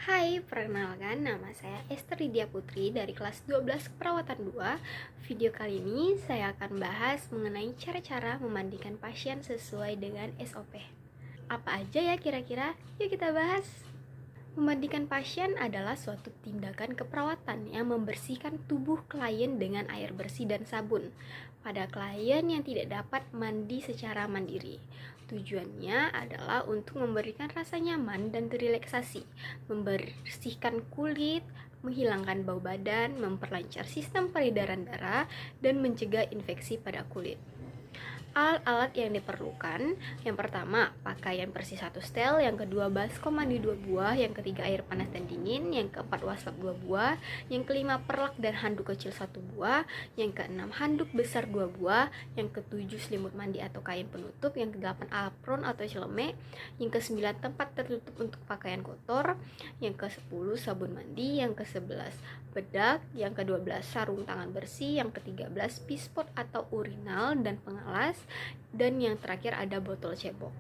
Hai, perkenalkan nama saya Esther Lydia Putri dari kelas 12 Keperawatan 2. Video kali ini saya akan bahas mengenai cara-cara memandikan pasien sesuai dengan SOP. Apa aja ya kira-kira? Yuk kita bahas. Memandikan pasien adalah suatu tindakan keperawatan yang membersihkan tubuh klien dengan air bersih dan sabun pada klien yang tidak dapat mandi secara mandiri. Tujuannya adalah untuk memberikan rasa nyaman dan relaksasi, membersihkan kulit, menghilangkan bau badan, memperlancar sistem peredaran darah, dan mencegah infeksi pada kulit. Alat-alat yang diperlukan, yang pertama pakaian bersih 1 setel, yang kedua baskom mandi 2 buah, yang ketiga air panas dan dingin, yang keempat waslap 2 buah, yang kelima perlak dan handuk kecil 1 buah, yang keenam handuk besar 2 buah, yang ketujuh selimut mandi atau kain penutup, yang kedelapan apron atau celemek, yang kesembilan tempat tertutup untuk pakaian kotor, yang ke-10 sabun mandi, yang ke-11 bedak, yang ke-12 sarung tangan bersih, yang ke-13 pispot atau urinal dan pengalas, dan yang terakhir ada botol cebok.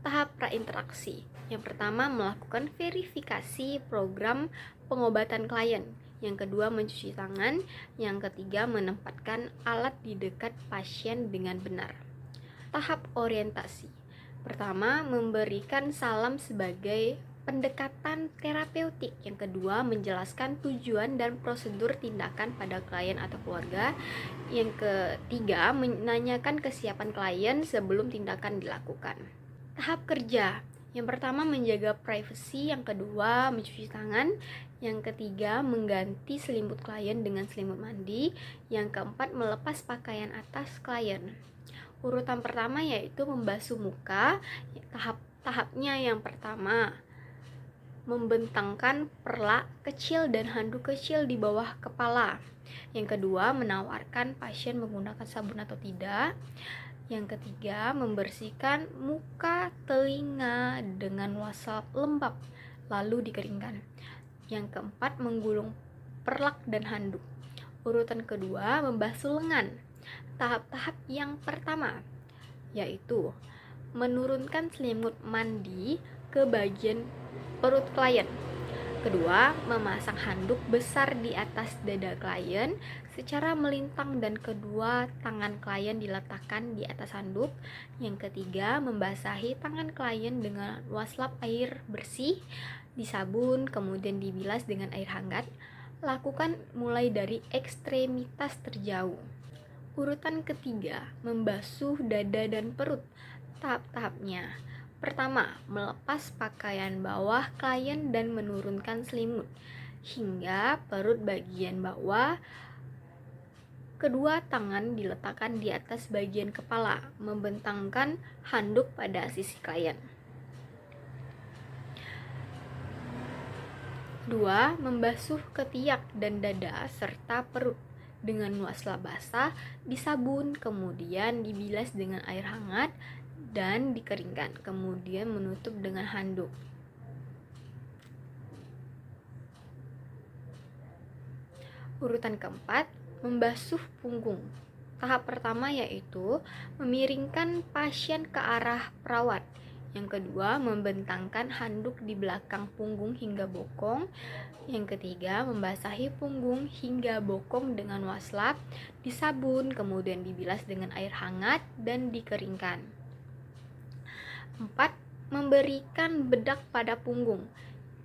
Tahap prainteraksi. Yang pertama melakukan verifikasi program pengobatan klien. Yang kedua mencuci tangan. Yang ketiga menempatkan alat di dekat pasien dengan benar. Tahap orientasi. Pertama memberikan salam sebagai pendekatan terapeutik. Yang kedua menjelaskan tujuan dan prosedur tindakan pada klien atau keluarga. Yang ketiga menanyakan kesiapan klien sebelum tindakan dilakukan. Tahap kerja. Yang pertama menjaga privasi, yang kedua mencuci tangan, yang ketiga mengganti selimut klien dengan selimut mandi, yang keempat melepas pakaian atas klien. Urutan pertama yaitu membasuh muka. Tahapnya yang pertama membentangkan perlak kecil dan handuk kecil di bawah kepala. Yang kedua, menawarkan pasien menggunakan sabun atau tidak. Yang ketiga, membersihkan muka, telinga dengan waslap lembab lalu dikeringkan. Yang keempat, menggulung perlak dan handuk. Urutan kedua, membasuh lengan. Tahap-tahap yang pertama yaitu menurunkan selimut mandi ke bagian perut klien. Kedua, memasang handuk besar di atas dada klien secara melintang dan kedua tangan klien diletakkan di atas handuk. Yang ketiga, membasahi tangan klien dengan waslap air bersih, disabun, kemudian dibilas dengan air hangat. Lakukan mulai dari ekstremitas terjauh. Urutan ketiga, membasuh dada dan perut. Tahap-tahapnya. Pertama, melepas pakaian bawah klien dan menurunkan selimut hingga perut bagian bawah. Kedua tangan diletakkan di atas bagian kepala, membentangkan handuk pada sisi klien. 2. Membasuh ketiak dan dada serta perut dengan waslap basah, disabun, kemudian dibilas dengan air hangat dan dikeringkan, kemudian menutup dengan handuk. Urutan keempat, membasuh punggung. Tahap pertama yaitu memiringkan pasien ke arah perawat. Yang kedua, membentangkan handuk di belakang punggung hingga bokong. Yang ketiga, membasahi punggung hingga bokong dengan waslap, disabun, kemudian dibilas dengan air hangat dan dikeringkan. 4. Memberikan bedak pada punggung.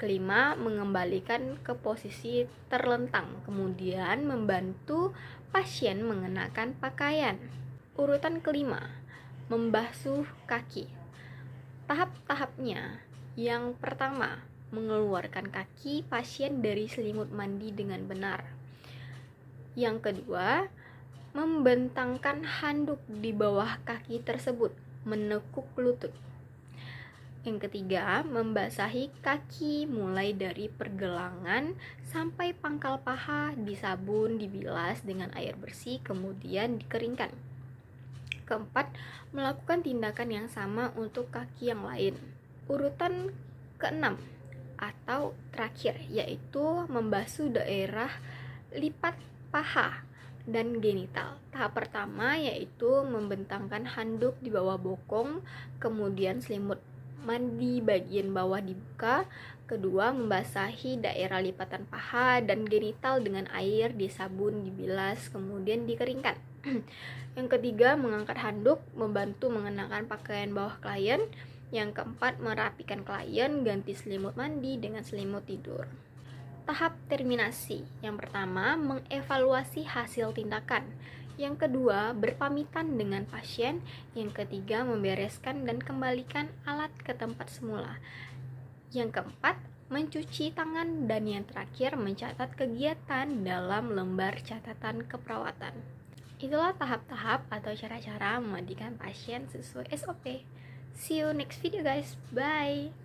Kelima, mengembalikan ke posisi terlentang, kemudian membantu pasien mengenakan pakaian. Urutan kelima, membasuh kaki. Tahap-tahapnya, yang pertama, mengeluarkan kaki pasien dari selimut mandi dengan benar. Yang kedua, membentangkan handuk di bawah kaki tersebut, menekuk lutut. Yang ketiga, membasahi kaki mulai dari pergelangan sampai pangkal paha, disabun, dibilas dengan air bersih, kemudian dikeringkan. Keempat, melakukan tindakan yang sama untuk kaki yang lain. Urutan keenam atau terakhir yaitu membasuh daerah lipat paha dan genital. Tahap pertama yaitu membentangkan handuk di bawah bokong, kemudian selimut mandi bagian bawah dibuka. Kedua, membasahi daerah lipatan paha dan genital dengan air, disabun, dibilas, kemudian dikeringkan. Yang ketiga, mengangkat handuk, membantu mengenakan pakaian bawah klien. Yang keempat, merapikan klien, ganti selimut mandi dengan selimut tidur. Tahap terminasi. Yang pertama, mengevaluasi hasil tindakan. Yang kedua, berpamitan dengan pasien. Yang ketiga, membereskan dan kembalikan alat ke tempat semula. Yang keempat, mencuci tangan. Dan yang terakhir, mencatat kegiatan dalam lembar catatan keperawatan. Itulah tahap-tahap atau cara-cara memandikan pasien sesuai SOP. See you next video guys. Bye.